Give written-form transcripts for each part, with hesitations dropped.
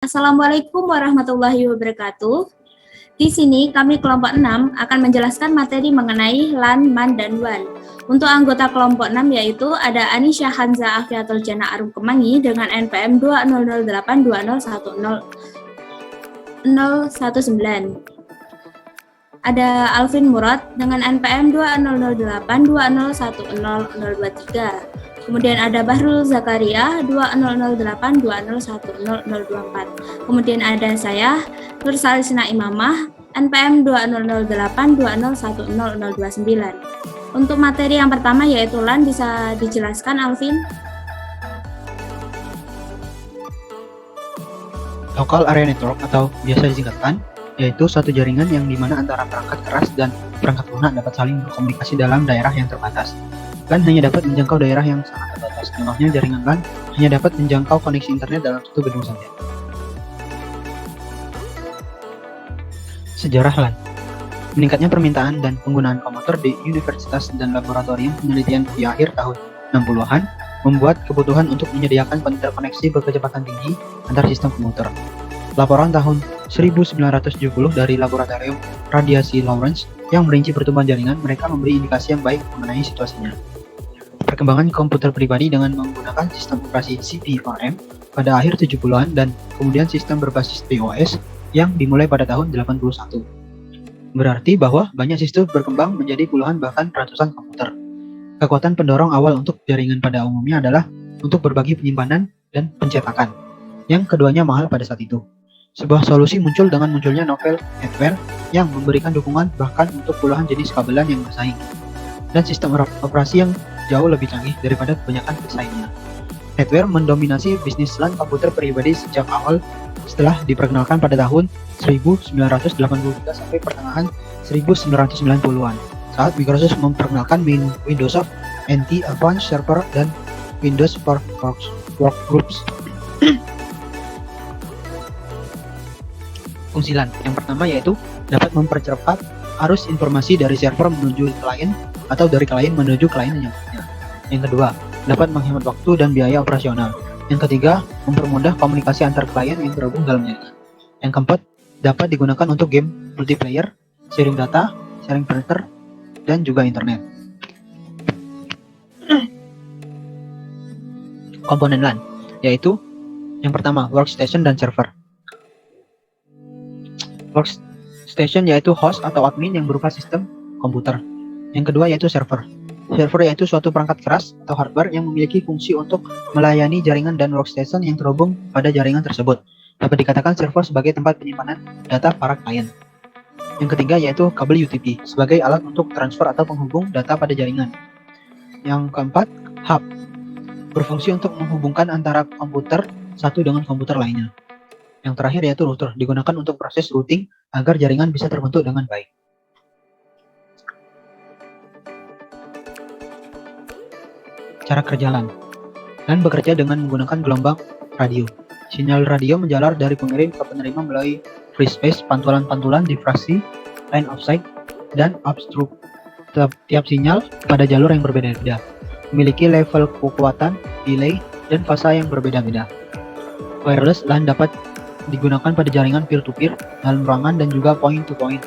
Assalamualaikum warahmatullahi wabarakatuh. Di sini kami kelompok 6 akan menjelaskan materi mengenai LAN, MAN, dan WAN. Untuk anggota kelompok 6 yaitu ada Anisha Hanza Afiatul Jana Arum Kemangi dengan NPM 2008200119. Ada Alvin Murad dengan NPM 2008201023. Kemudian ada Bahrul Zakaria 2008201024. Kemudian ada saya Nur Salisina Imamah NPM 2008201029. Untuk materi yang pertama yaitu LAN, bisa dijelaskan Alvin? Local Area Network atau biasa disingkatkan yaitu suatu jaringan yang dimana antara perangkat keras dan perangkat lunak dapat saling berkomunikasi dalam daerah yang terbatas. LAN hanya dapat menjangkau daerah yang sangat terbatas. Contohnya jaringan LAN hanya dapat menjangkau koneksi internet dalam satu gedung saja. Sejarah LAN. Meningkatnya permintaan dan penggunaan komputer di universitas dan laboratorium penelitian di akhir tahun 60-an membuat kebutuhan untuk menyediakan interkoneksi berkecepatan tinggi antar sistem komputer. Laporan tahun 1970 dari Laboratorium Radiasi Lawrence yang merinci pertumbuhan jaringan, mereka memberi indikasi yang baik mengenai situasinya. Perkembangan komputer pribadi dengan menggunakan sistem operasi CP/RM pada akhir 70-an dan kemudian sistem berbasis DOS yang dimulai pada tahun 81. Berarti bahwa banyak sistem berkembang menjadi puluhan bahkan ratusan komputer. Kekuatan pendorong awal untuk jaringan pada umumnya adalah untuk berbagi penyimpanan dan pencetakan, yang keduanya mahal pada saat itu. Sebuah solusi muncul dengan munculnya novel hardware yang memberikan dukungan bahkan untuk puluhan jenis kabelan yang bersaing, dan sistem operasi yang jauh lebih canggih daripada kebanyakan pesaingnya. Hardware mendominasi bisnis LAN komputer pribadi sejak awal setelah diperkenalkan pada tahun 1983 sampai pertengahan 1990-an saat Microsoft memperkenalkan Windows NT Advanced Server dan Windows for Workgroups. Fungsi LAN yang pertama yaitu dapat mempercepat arus informasi dari server menuju klien atau dari klien menuju klien yang lainnya. Yang kedua, dapat menghemat waktu dan biaya operasional. Yang ketiga, mempermudah komunikasi antar klien yang terhubung dalam jaringan. Yang keempat, dapat digunakan untuk game multiplayer, sharing data, sharing printer, dan juga internet. Komponen LAN yaitu yang pertama, workstation dan server. Workstation yaitu host atau admin yang berupa sistem komputer. Yang kedua yaitu server. Server yaitu suatu perangkat keras atau hardware yang memiliki fungsi untuk melayani jaringan dan workstation yang terhubung pada jaringan tersebut. Dapat dikatakan server sebagai tempat penyimpanan data para klien. Yang ketiga yaitu kabel UTP sebagai alat untuk transfer atau penghubung data pada jaringan. Yang keempat, hub berfungsi untuk menghubungkan antara komputer satu dengan komputer lainnya. Yang terakhir yaitu router, digunakan untuk proses routing agar jaringan bisa terbentuk dengan baik. Cara kerja LAN. LAN bekerja dengan menggunakan gelombang radio. Sinyal radio menjalar dari pengirim ke penerima melalui free space, pantulan-pantulan, difraksi, line of sight, dan upstroke. Tiap sinyal pada jalur yang berbeda-beda, memiliki level kekuatan, delay, dan fasa yang berbeda-beda. Wireless LAN dapat digunakan pada jaringan peer-to-peer, dalam ruangan, dan juga point-to-point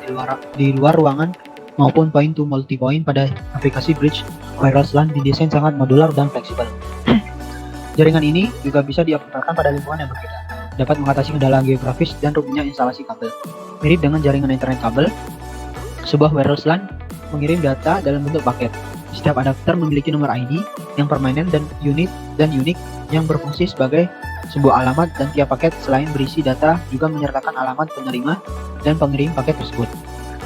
di luar ruangan maupun point-to-multipoint pada aplikasi bridge. Wireless LAN didesain sangat modular dan fleksibel. Jaringan ini juga bisa diaplikasikan pada lingkungan yang berbeda, dapat mengatasi kendala geografis dan rumitnya instalasi kabel. Mirip dengan jaringan internet kabel, sebuah wireless LAN mengirim data dalam bentuk paket. Setiap adapter memiliki nomor ID yang permanen dan unik yang berfungsi sebagai sebuah alamat, dan tiap paket selain berisi data juga menyertakan alamat penerima dan pengirim paket tersebut.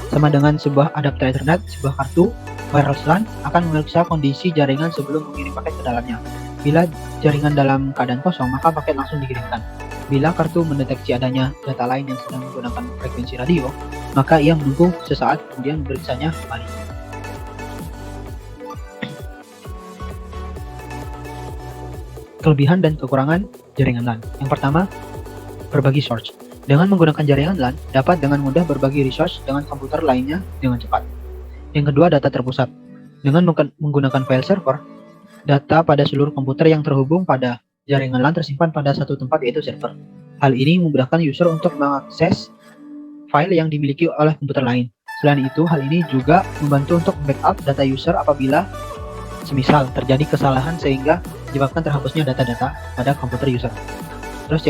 Sama dengan sebuah adapter Ethernet, sebuah kartu wireless LAN akan memeriksa kondisi jaringan sebelum mengirim paket ke dalamnya. Bila jaringan dalam keadaan kosong, maka paket langsung dikirimkan. Bila kartu mendeteksi adanya data lain yang sedang menggunakan frekuensi radio, maka ia menunggu sesaat kemudian memeriksanya kembali. Kelebihan dan kekurangan jaringan LAN. Yang pertama, berbagi source. Dengan menggunakan jaringan LAN, dapat dengan mudah berbagi resource dengan komputer lainnya dengan cepat. Yang kedua, data terpusat. Dengan menggunakan file server, data pada seluruh komputer yang terhubung pada jaringan LAN tersimpan pada satu tempat, yaitu server. Hal ini memudahkan user untuk mengakses file yang dimiliki oleh komputer lain. Selain itu, hal ini juga membantu untuk backup data user apabila semisal terjadi kesalahan sehingga menyebabkan terhapusnya data-data pada komputer user. Terus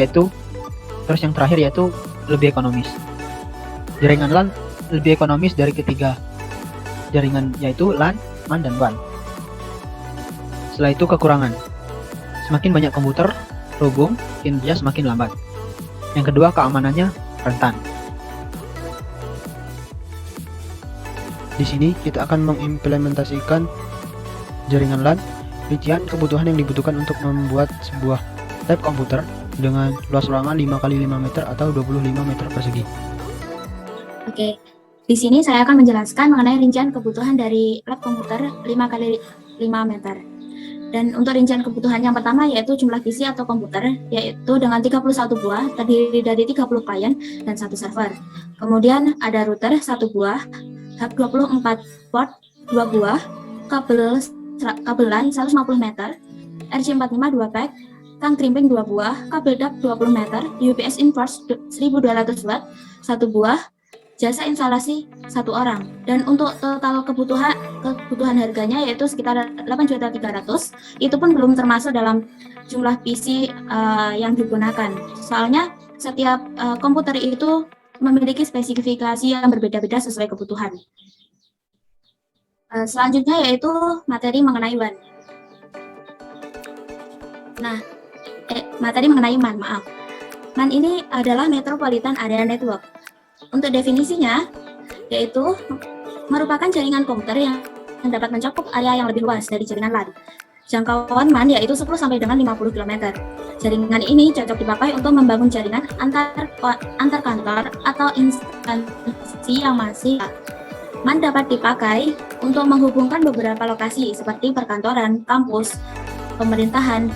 yang terakhir yaitu lebih ekonomis. Jaringan LAN lebih ekonomis dari ketiga jaringan yaitu LAN, MAN, dan WAN. Setelah itu kekurangan. Semakin banyak komputer terhubung, kinerja semakin lambat. Yang kedua, keamanannya rentan. Di sini kita akan mengimplementasikan jaringan LAN, rincian kebutuhan yang dibutuhkan untuk membuat sebuah lab komputer dengan luas ruangan 5x5 meter atau 25 meter persegi. Oke, di sini saya akan menjelaskan mengenai rincian kebutuhan dari lab komputer 5x5 meter. Dan untuk rincian kebutuhan yang pertama yaitu jumlah PC atau komputer, yaitu dengan 31 buah, terdiri dari 30 klien dan 1 server. Kemudian ada router 1 buah, hub 24 port 2 buah, kabel LAN 150 meter, RJ45 2 pack, tang crimping 2 buah, kabel DAC 20 meter, UPS inverse 1200 watt 1 buah, jasa instalasi 1 orang. Dan untuk total kebutuhan harganya yaitu sekitar 8.300.000. Itu pun belum termasuk dalam jumlah PC yang digunakan. Soalnya setiap komputer itu memiliki spesifikasi yang berbeda-beda sesuai kebutuhan. Selanjutnya yaitu materi mengenai WAN. Nah, materi mengenai MAN, maaf. MAN ini adalah Metropolitan Area Network. Untuk definisinya, yaitu merupakan jaringan komputer yang dapat mencakup area yang lebih luas dari jaringan LAN. Jangkauan MAN yaitu 10 sampai dengan 50 km. Jaringan ini cocok dipakai untuk membangun jaringan antar kantor atau instansi yang masih. MAN dapat dipakai untuk menghubungkan beberapa lokasi seperti perkantoran, kampus, pemerintahan,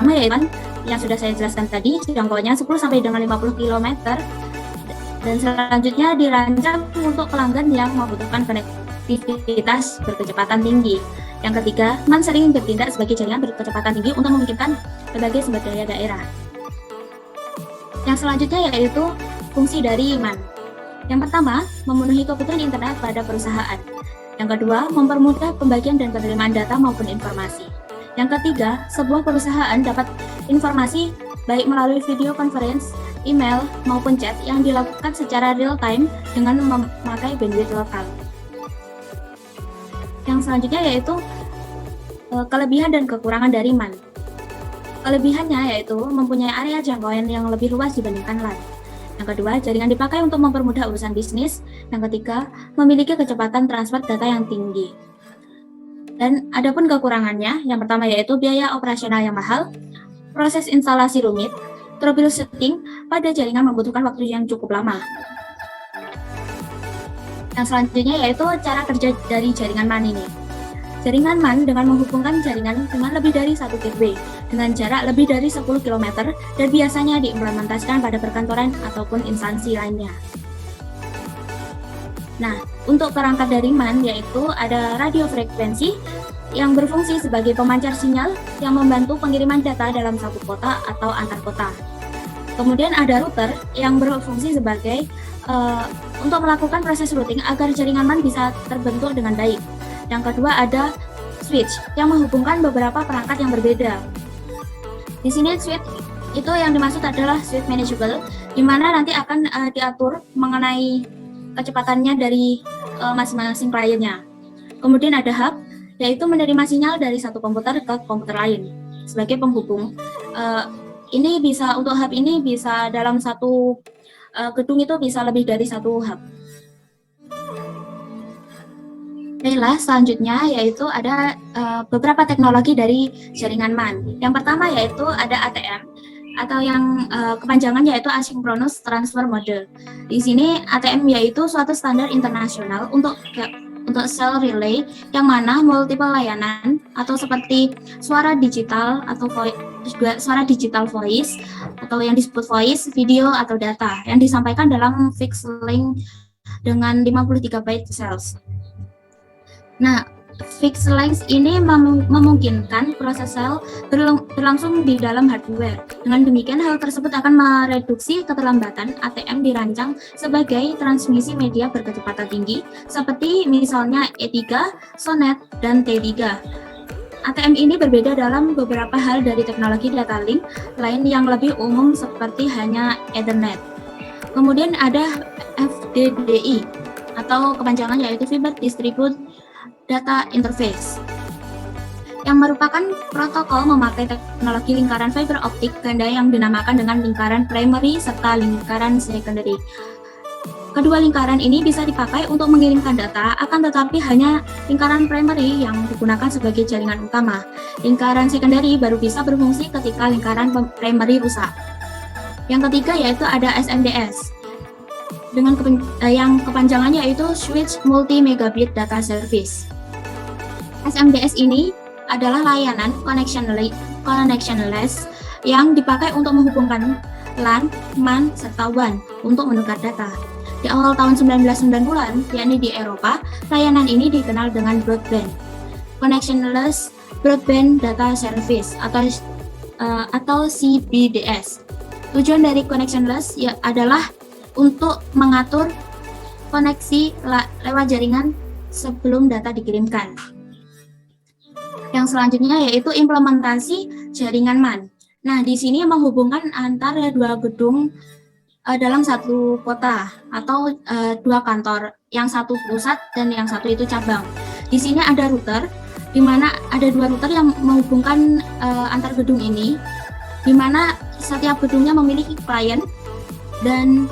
sama yaitu yang sudah saya jelaskan tadi, jangkauannya 10 sampai dengan 50 km, dan selanjutnya dirancang untuk pelanggan yang membutuhkan konektivitas berkecepatan tinggi. Yang ketiga, MAN sering bertindak sebagai jaringan berkecepatan tinggi untuk memungkinkan berbagai sumber daya daerah. Yang selanjutnya yaitu fungsi dari MAN. Yang pertama, memenuhi kebutuhan internet pada perusahaan. Yang kedua, mempermudah pembagian dan penerimaan data maupun informasi. Yang ketiga, sebuah perusahaan dapat informasi baik melalui video conference, email, maupun chat yang dilakukan secara real time dengan memakai bandwidth lokal. Yang selanjutnya yaitu kelebihan dan kekurangan dari MAN. Kelebihannya yaitu mempunyai area jangkauan yang lebih luas dibandingkan LAN. Yang kedua, jaringan dipakai untuk mempermudah urusan bisnis. Yang ketiga, memiliki kecepatan transfer data yang tinggi. Dan adapun kekurangannya, yang pertama yaitu biaya operasional yang mahal, proses instalasi rumit, troubleshooting pada jaringan membutuhkan waktu yang cukup lama. Yang selanjutnya yaitu cara kerja dari jaringan MAN ini. Jaringan MAN dengan menghubungkan jaringan dengan lebih dari 1 gateway dengan jarak lebih dari 10 km dan biasanya diimplementasikan pada perkantoran ataupun instansi lainnya. Nah, untuk perangkat dari MAN yaitu ada radio frekuensi yang berfungsi sebagai pemancar sinyal yang membantu pengiriman data dalam satu kota atau antar kota. Kemudian ada router yang berfungsi sebagai untuk melakukan proses routing agar jaringan MAN bisa terbentuk dengan baik. Yang kedua ada switch yang menghubungkan beberapa perangkat yang berbeda. Di sini switch itu yang dimaksud adalah switch manageable, di mana nanti akan diatur mengenai kecepatannya dari masing-masing kliennya. Kemudian ada hub, yaitu menerima sinyal dari satu komputer ke komputer lain sebagai penghubung. Ini bisa untuk hub ini bisa dalam satu gedung itu bisa lebih dari satu hub. Baiklah, selanjutnya yaitu ada beberapa teknologi dari jaringan MAN. Yang pertama yaitu ada ATM atau yang kepanjangan yaitu Asynchronous Transfer Model. Di sini ATM yaitu suatu standar internasional untuk cell relay yang mana multiple layanan atau seperti suara digital atau suara digital voice atau yang disebut voice, video atau data yang disampaikan dalam fixed link dengan 53 byte cells. Nah, Fixed length ini memungkinkan proses sel berlangsung di dalam hardware. Dengan demikian, hal tersebut akan mereduksi keterlambatan. ATM dirancang sebagai transmisi media berkecepatan tinggi, seperti misalnya E3, Sonet, dan T3. ATM ini berbeda dalam beberapa hal dari teknologi data link lain yang lebih umum seperti hanya Ethernet. Kemudian ada FDDI atau kepanjangan yaitu Fiber Distributed Data Interface, yang merupakan protokol memakai teknologi lingkaran fiber optik ganda yang dinamakan dengan lingkaran primary serta lingkaran secondary. Kedua lingkaran ini bisa dipakai untuk mengirimkan data, akan tetapi hanya lingkaran primary yang digunakan sebagai jaringan utama. Lingkaran secondary baru bisa berfungsi ketika lingkaran primary rusak. Yang ketiga yaitu ada SMDS, dengan yang kepanjangannya yaitu Switch Multi Megabit Data Service. SMDS ini adalah layanan connectionless yang dipakai untuk menghubungkan LAN, MAN, serta WAN untuk menukar data. Di awal tahun 1990-an, yakni di Eropa, layanan ini dikenal dengan broadband, Connectionless Broadband Data Service atau CBDS. Tujuan dari connectionless adalah untuk mengatur koneksi lewat jaringan sebelum data dikirimkan. Yang selanjutnya yaitu implementasi jaringan MAN. Nah, di sini menghubungkan antara dua gedung dalam satu kota atau dua kantor, yang satu pusat dan yang satu itu cabang. Di sini ada router, di mana ada dua router yang menghubungkan antar gedung ini, di mana setiap gedungnya memiliki klien dan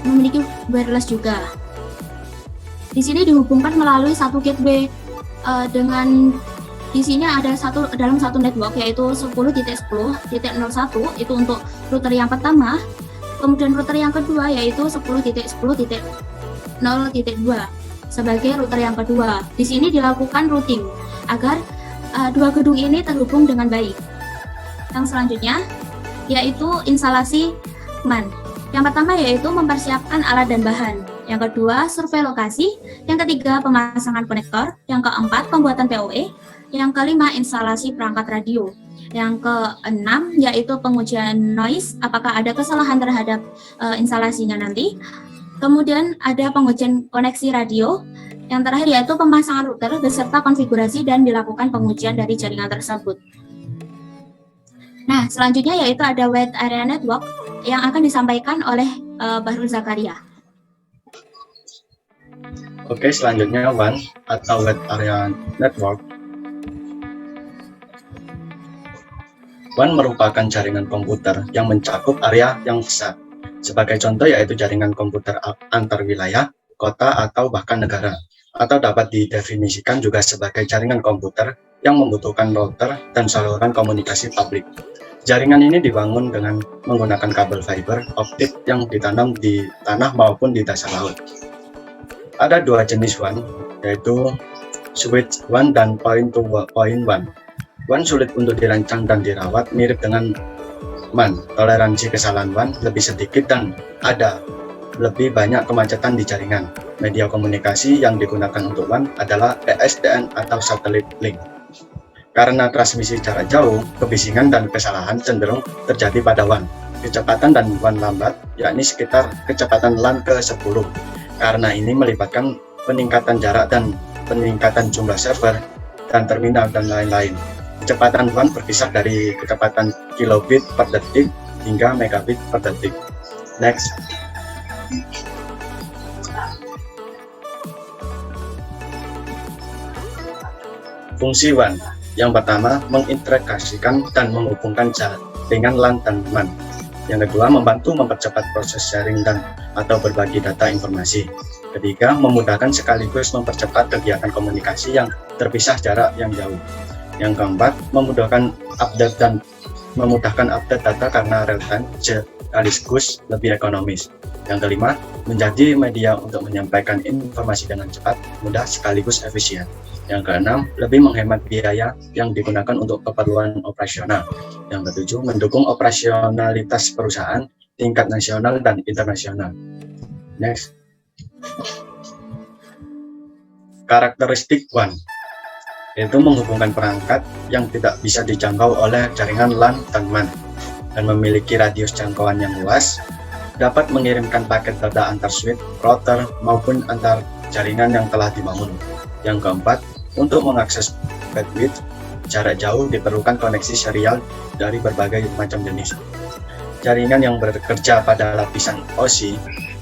memiliki wireless juga. Di sini dihubungkan melalui satu gateway dengan di sini ada dalam satu network yaitu 10.10.01 itu untuk router yang pertama, kemudian router yang kedua yaitu 10.10.0.2 sebagai router yang kedua. Di sini dilakukan routing agar dua gedung ini terhubung dengan baik. Yang selanjutnya yaitu instalasi MAN. Yang pertama yaitu mempersiapkan alat dan bahan. Yang kedua, survei lokasi. Yang ketiga, pemasangan konektor. Yang keempat, pembuatan POE. Yang kelima, instalasi perangkat radio. Yang keenam, yaitu pengujian noise, apakah ada kesalahan terhadap instalasinya nanti. Kemudian ada pengujian koneksi radio. Yang terakhir yaitu pemasangan router beserta konfigurasi dan dilakukan pengujian dari jaringan tersebut. Nah, selanjutnya yaitu ada Wide Area Network yang akan disampaikan oleh Bahrul Zakaria. Oke, selanjutnya WAN atau Wide Area Network. WAN merupakan jaringan komputer yang mencakup area yang besar. Sebagai contoh yaitu jaringan komputer antar wilayah, kota, atau bahkan negara. Atau dapat didefinisikan juga sebagai jaringan komputer yang membutuhkan router dan saluran komunikasi publik. Jaringan ini dibangun dengan menggunakan kabel fiber optik yang ditanam di tanah maupun di dasar laut. Ada dua jenis WAN, yaitu switch WAN dan point-to-point WAN. WAN sulit untuk dirancang dan dirawat, mirip dengan MAN. Toleransi kesalahan WAN lebih sedikit dan ada lebih banyak kemacetan di jaringan. Media komunikasi yang digunakan untuk WAN adalah PSTN atau Satellite Link. Karena transmisi jarak jauh, kebisingan dan kesalahan cenderung terjadi pada WAN. Kecepatan dan WAN lambat, yakni sekitar kecepatan LAN ke-10. Karena ini melibatkan peningkatan jarak dan peningkatan jumlah server dan terminal dan lain-lain. Kecepatan WAN berkisar dari kecepatan kilobit per detik hingga megabit per detik. Next. Fungsi WAN. Yang pertama, mengintegrasikan dan menghubungkan jaringan LAN dan MAN. Yang kedua, membantu mempercepat proses sharing dan atau berbagi data informasi. Ketiga, memudahkan sekaligus mempercepat kegiatan komunikasi yang terpisah jarak yang jauh. Yang keempat, memudahkan update data karena real time sekaligus lebih ekonomis. Yang kelima, menjadi media untuk menyampaikan informasi dengan cepat, mudah sekaligus efisien. Yang keenam, lebih menghemat biaya yang digunakan untuk keperluan operasional. Yang ketujuh, mendukung operasionalitas perusahaan tingkat nasional dan internasional. Next. Karakteristik WAN. yaitu menghubungkan perangkat yang tidak bisa dijangkau oleh jaringan LAN dan MAN dan memiliki radius jangkauan yang luas, dapat mengirimkan paket data antar switch, router, maupun antar jaringan yang telah dibangun. Yang keempat, untuk mengakses bandwidth jarak jauh diperlukan koneksi serial dari berbagai macam jenis. Jaringan yang bekerja pada lapisan OSI,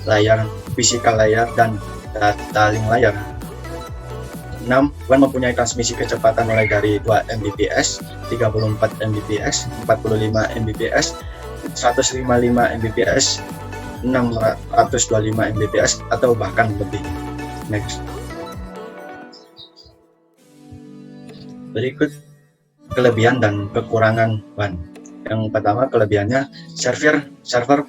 layar, physical layer, dan data link layer. 6. WAN mempunyai transmisi kecepatan mulai dari 2 Mbps, 34 Mbps, 45 Mbps, 155 Mbps, 625 Mbps, atau bahkan lebih. Next. Berikut kelebihan dan kekurangan WAN. Yang pertama, kelebihannya server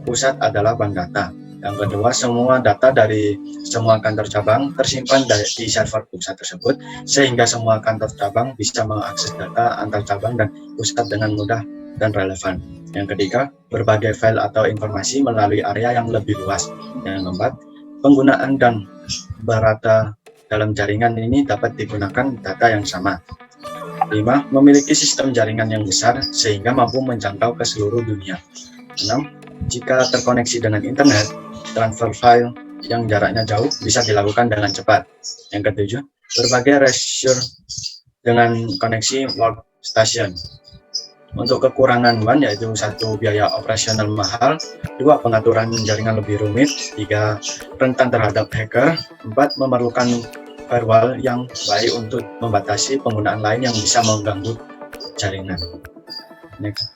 pusat adalah bank data. Yang kedua, semua data dari semua kantor cabang tersimpan di server pusat tersebut, sehingga semua kantor cabang bisa mengakses data antar cabang dan pusat dengan mudah dan relevan. Yang ketiga, berbagai file atau informasi melalui area yang lebih luas. Yang keempat, penggunaan dan berata dalam jaringan ini dapat digunakan data yang sama. 5. Memiliki sistem jaringan yang besar sehingga mampu menjangkau ke seluruh dunia. 6. Jika terkoneksi dengan internet, transfer file yang jaraknya jauh bisa dilakukan dengan cepat. Yang ketujuh, berbagai resource dengan koneksi workstation. Untuk kekurangan WAN yaitu 1. Biaya operasional mahal, 2. Pengaturan jaringan lebih rumit, 3. Rentan terhadap hacker, 4. Memerlukan firewall yang baik untuk membatasi penggunaan lain yang bisa mengganggu jaringan. Next.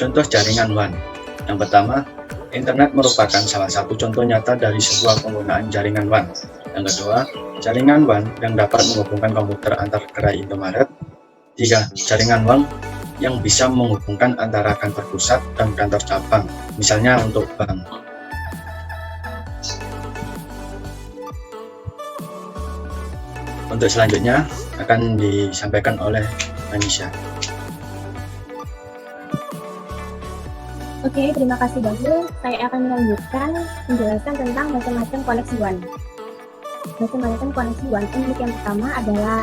Contoh jaringan WAN. Yang pertama, internet merupakan salah satu contoh nyata dari sebuah penggunaan jaringan WAN. Yang kedua, jaringan WAN yang dapat menghubungkan komputer antar gerai Indomaret. 3. Jaringan WAN yang bisa menghubungkan antara kantor pusat dan kantor cabang, misalnya untuk bank. Untuk selanjutnya akan disampaikan oleh Anisha. Oke, terima kasih Bagus. Saya akan melanjutkan menjelaskan tentang macam-macam koneksi WAN. Macam-macam koneksi WAN untuk yang pertama adalah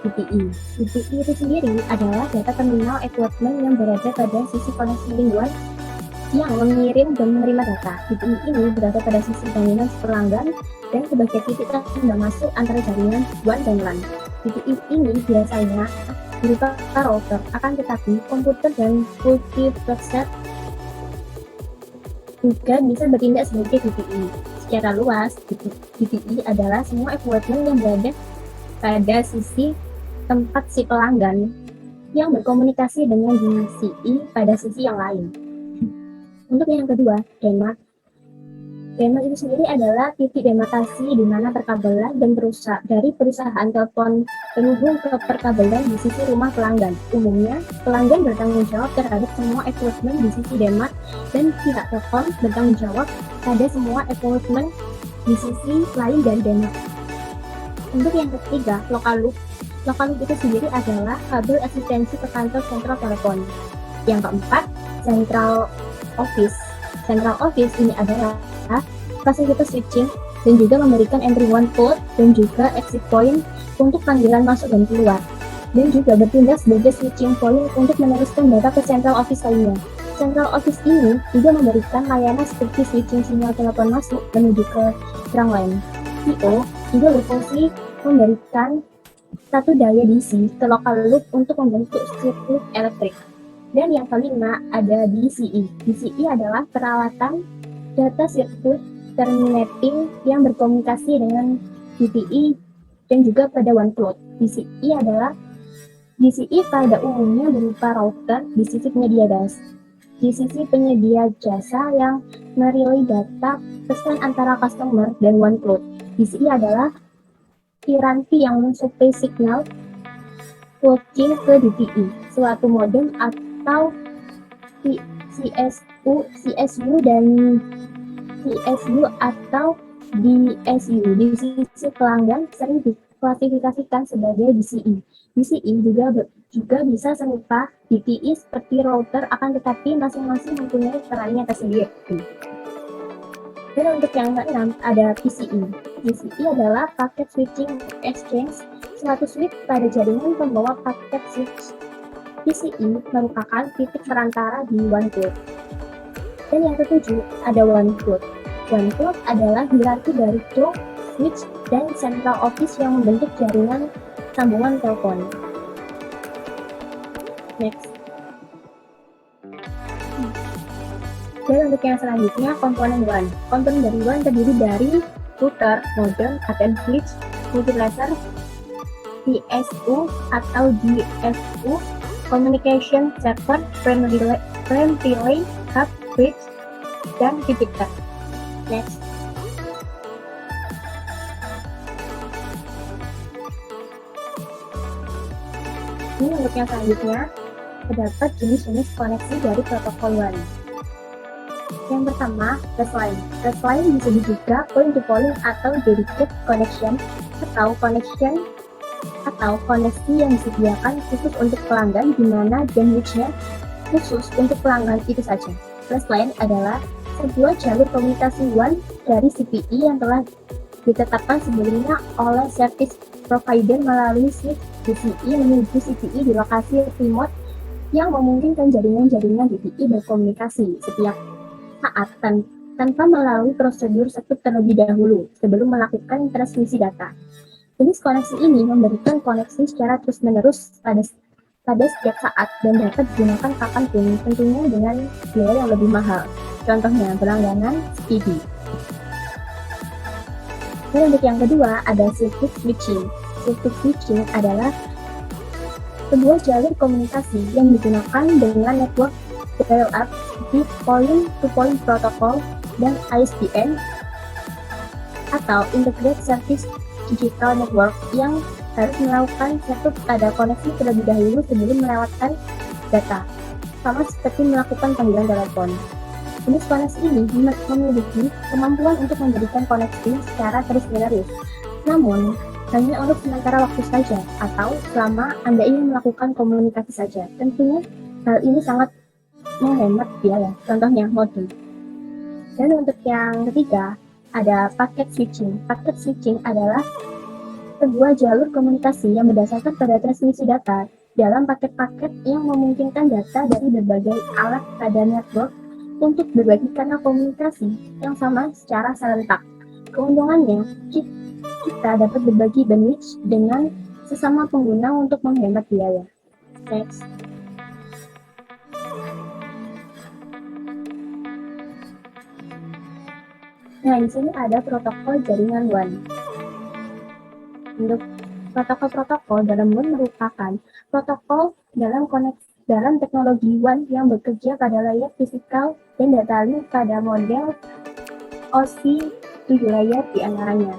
DPI. DPI itu sendiri adalah data terminal equipment yang berada pada sisi koneksi link WAN yang mengirim dan menerima data. DPI ini berada pada sisi jaringan pelanggan dan sebagai titik tanda masuk antara jaringan WAN dan LAN. DPI ini biasanya berupa router, akan tetapi komputer dan multiplexer juga bisa bertindak sebagai DPI. Secara luas, DPI adalah semua equipment yang berada pada sisi tempat si pelanggan yang berkomunikasi dengan DCI pada sisi yang lain. Untuk yang kedua, DMARC. DMARC itu sendiri adalah titik demarkasi di mana perkabelan dan dari perusahaan telepon terhubung ke perkabelan di sisi rumah pelanggan. Umumnya, pelanggan bertanggung jawab terhadap semua equipment di sisi DMARC dan pihak telepon bertanggung jawab pada semua equipment di sisi lain dari DMARC. Untuk yang ketiga, local loop. Local loop itu sendiri adalah kabel eksistensi ke kantor sentral telepon. Yang keempat, central office. Central office ini adalah fasilitas switching dan juga memberikan entry one port dan juga exit point untuk panggilan masuk dan keluar, dan juga bertindak sebagai switching point untuk meneruskan data ke central office lainnya. Central office ini juga memberikan layanan seperti switching sinyal telepon masuk menuju ke ground line. CO juga berfungsi memberikan satu daya DC ke local loop untuk membentuk sirkuit elektrik. Dan yang kelima ada DCI. DCI adalah peralatan data sirkuit terminating yang berkomunikasi dengan DPI dan juga pada one port. DCI pada umumnya berupa router di sisi penyedia jasa yang merelay data pesan antara customer dan one port. DCI adalah piranti yang mensuplai signal working ke DPI, suatu modem atau CSU dan CSU atau DSU. Di sisi pelanggan sering diklasifikasikan sebagai DCI. DCI juga bisa serupa DPI seperti router, akan tetapi masing-masing mempunyai perannya tersendiri. Dan untuk yang keenam ada PCI. PCI adalah Packet Switching Exchange, suatu switch pada jaringan pembawa paket switch. PCI merupakan titik perantara di OneCloud. Dan yang ketujuh ada OneCloud. OneCloud adalah hierarki dari Cloud, Switch, dan Central Office yang membentuk jaringan sambungan telepon. Next. Dan untuk yang selanjutnya, komponen WAN. Komponen dari WAN terdiri dari router, modem, ATM switch, multiplexer, PSU atau DSU, communication server, frame relay, hub, bridge, dan repeater. Next. Ini untuk yang selanjutnya, terdapat jenis-jenis koneksi dari protokol WAN. Yang pertama, REST-line. REST-line bisa juga point-to-point atau dedicated connection atau koneksi yang disediakan khusus untuk pelanggan di mana bandwidth-nya khusus untuk pelanggan itu saja. REST-line adalah sebuah jalur komunikasi WAN dari CPE yang telah ditetapkan sebelumnya oleh service provider melalui switch DCI menuju CPE di lokasi remote yang memungkinkan jaringan-jaringan DCI berkomunikasi setiap saat tanpa melalui prosedur sekut terlebih dahulu sebelum melakukan transmisi data. Jenis koneksi ini memberikan koneksi secara terus-menerus pada setiap saat dan dapat digunakan kapanpun, tentunya dengan biaya yang lebih mahal. Contohnya berlangganan speedy. Dan untuk yang kedua ada circuit switching. Circuit switching adalah sebuah jalur komunikasi yang digunakan dengan network dial-up seperti point-to-point protocol dan ISDN atau Integrated Service Digital Network yang harus melakukan setup pada koneksi terlebih dahulu sebelum melewatkan data, sama seperti melakukan panggilan telepon. Jenis koneksi ini memiliki kemampuan untuk memberikan koneksi secara terus-menerus, namun hanya untuk sementara waktu saja atau selama Anda ingin melakukan komunikasi saja. Tentunya hal ini sangat menghemat biaya, contohnya modem. Dan untuk yang ketiga ada packet switching. Packet switching adalah sebuah jalur komunikasi yang berdasarkan pada transmisi data dalam paket-paket yang memungkinkan data dari berbagai alat pada network untuk berbagi kanal komunikasi yang sama secara serentak. Keuntungannya, kita dapat berbagi bandwidth dengan sesama pengguna untuk menghemat biaya. Next. Nah, di sini ada protokol jaringan WAN. Untuk protokol-protokol dalam WAN merupakan protokol dalam teknologi WAN yang bekerja pada layar fisikal dan data link pada model OSI 7 layar di antaranya.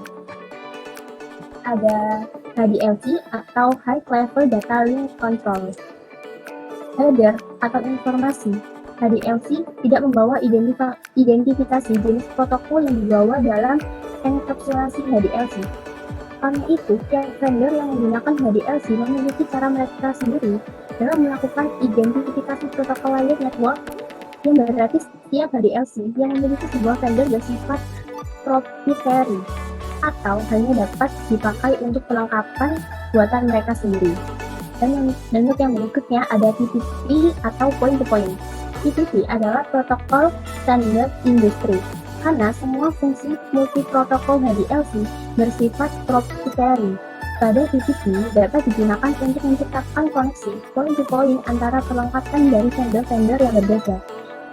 Ada HDLC atau High Level Data Link Control. Header atau informasi HDLC tidak membawa identifikasi jenis protokol yang dibawa dalam enkapsulasi HDLC. Karena itu, tiap vendor yang menggunakan HDLC memiliki cara mereka sendiri dalam melakukan identifikasi protokol layer network, yang berarti setiap HDLC yang memiliki sebuah vendor bersifat proprietary atau hanya dapat dipakai untuk pelengkapan buatan mereka sendiri. Dan untuk yang berikutnya ada TCP atau point-to-point. TCP adalah protokol standar industri, karena semua fungsi multi-protokol HDLC bersifat proprietary. Pada TCP dapat digunakan untuk menciptakan koneksi point-to-point antara perlengkapan dari vendor-vendor yang berbeda.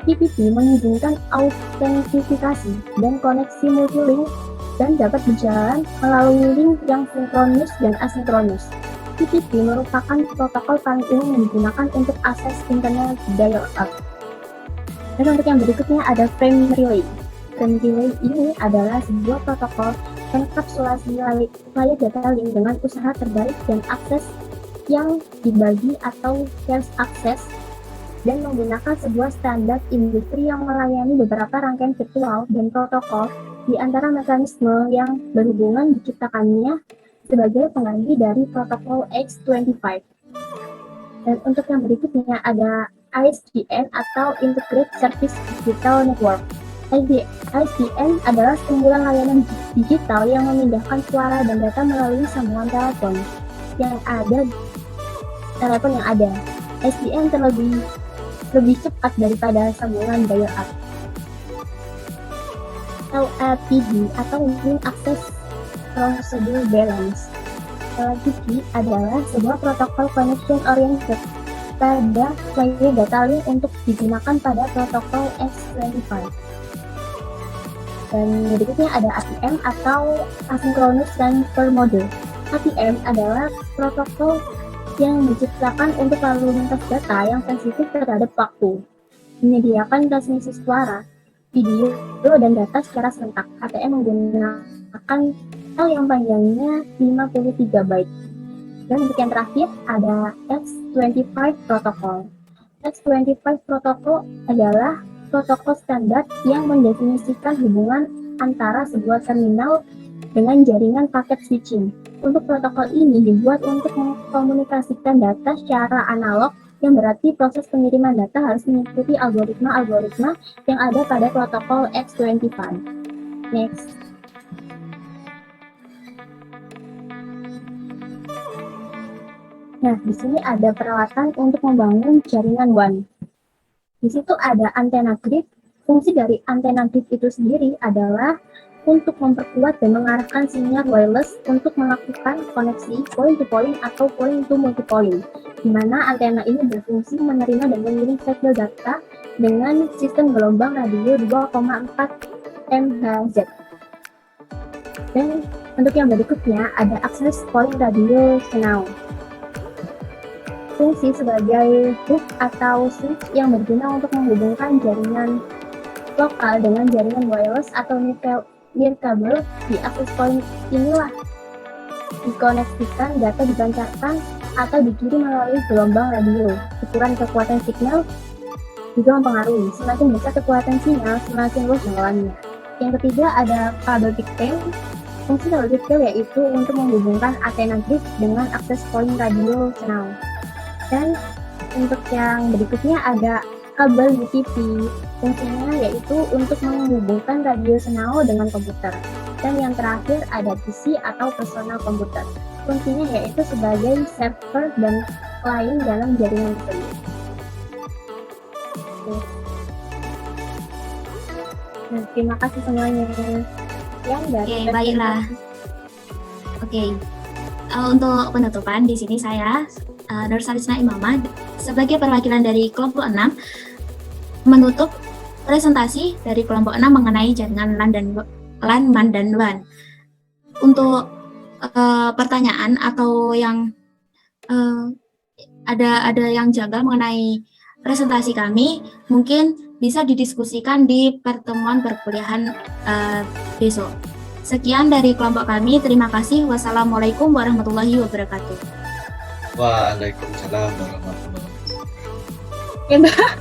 TCP mengizinkan autentifikasi dan koneksi multi-link dan dapat berjalan melalui link yang sinkronus dan asinkronus. TCP merupakan protokol paling umum yang digunakan untuk akses internet dial-up. Dan untuk yang berikutnya ada frame relay. Frame relay ini adalah sebuah protokol enkapsulasi layar data link dengan usaha terbaik dan akses yang dibagi atau shared access, dan menggunakan sebuah standar industri yang melayani beberapa rangkaian virtual dan protokol di antara mekanisme yang berhubungan diciptakannya sebagai pengganti dari protokol X25. Dan untuk yang berikutnya ada ISDN atau Integrated Service Digital Network. ISDN adalah kumpulan layanan digital yang memindahkan suara dan data melalui sambungan telepon yang ada. ISDN lebih cepat daripada sambungan dial-up. LAPD atau Link Access Procedure Balance. LAPD adalah sebuah protokol connection oriented pada layer data link untuk digunakan pada protokol X25. Dan berikutnya ada ATM atau Asynchronous Transfer Mode. ATM adalah protokol yang diciptakan untuk lalu lintas data yang sensitif terhadap waktu, menyediakan transmisi suara, video, dan data secara serentak. ATM menggunakan file yang panjangnya 53 byte. Dan untuk yang terakhir ada X25 Protocol. X25 Protocol adalah protokol standar yang mendefinisikan hubungan antara sebuah terminal dengan jaringan paket switching. Untuk protokol ini dibuat untuk mengkomunikasikan data secara analog, yang berarti proses pengiriman data harus mengikuti algoritma-algoritma yang ada pada protokol X25. Next. Nah, di sini ada peralatan untuk membangun jaringan WAN. Di situ ada antena grid. Fungsi dari antena grid itu sendiri adalah untuk memperkuat dan mengarahkan sinyal wireless untuk melakukan koneksi point-to-point atau point-to-multipoint, di mana antena ini berfungsi menerima dan mengirim signal data dengan sistem gelombang radio 2,4 MHz. Dan untuk yang berikutnya ada access point radio channel. Fungsi sebagai hook atau switch yang berguna untuk menghubungkan jaringan lokal dengan jaringan wireless atau nirkabel. Di access point inilah dikoneksikan, data dipancarkan atau dikirim melalui gelombang radio. Ukuran kekuatan signal juga mempengaruhi. Semakin besar kekuatan sinyal, semakin luas jangkauannya. Yang ketiga ada kabel pigtail. Fungsi kabel pigtail yaitu untuk menghubungkan antena grid dengan access point radio channel. Dan untuk yang berikutnya ada kabel UTP. Fungsinya yaitu untuk menghubungkan radio senau dengan komputer. Dan yang terakhir ada PC atau personal komputer. Fungsinya yaitu sebagai server dan lain dalam jaringan tersebut. Nah, terima kasih semuanya. Yang dari Oke, baiklah. Oke. Untuk penutupan di sini saya Nur Salisna Imamah sebagai perwakilan dari kelompok 6 menutup presentasi dari kelompok 6 mengenai jaringan LAN, MAN, dan WAN. Untuk pertanyaan atau yang ada yang janggal mengenai presentasi kami, mungkin bisa didiskusikan di pertemuan perkuliahan besok. Sekian dari kelompok kami, terima kasih. Wassalamualaikum warahmatullahi wabarakatuh. Waalaikumsalam warahmatullahi wabarakatuh. Ya, Mbak.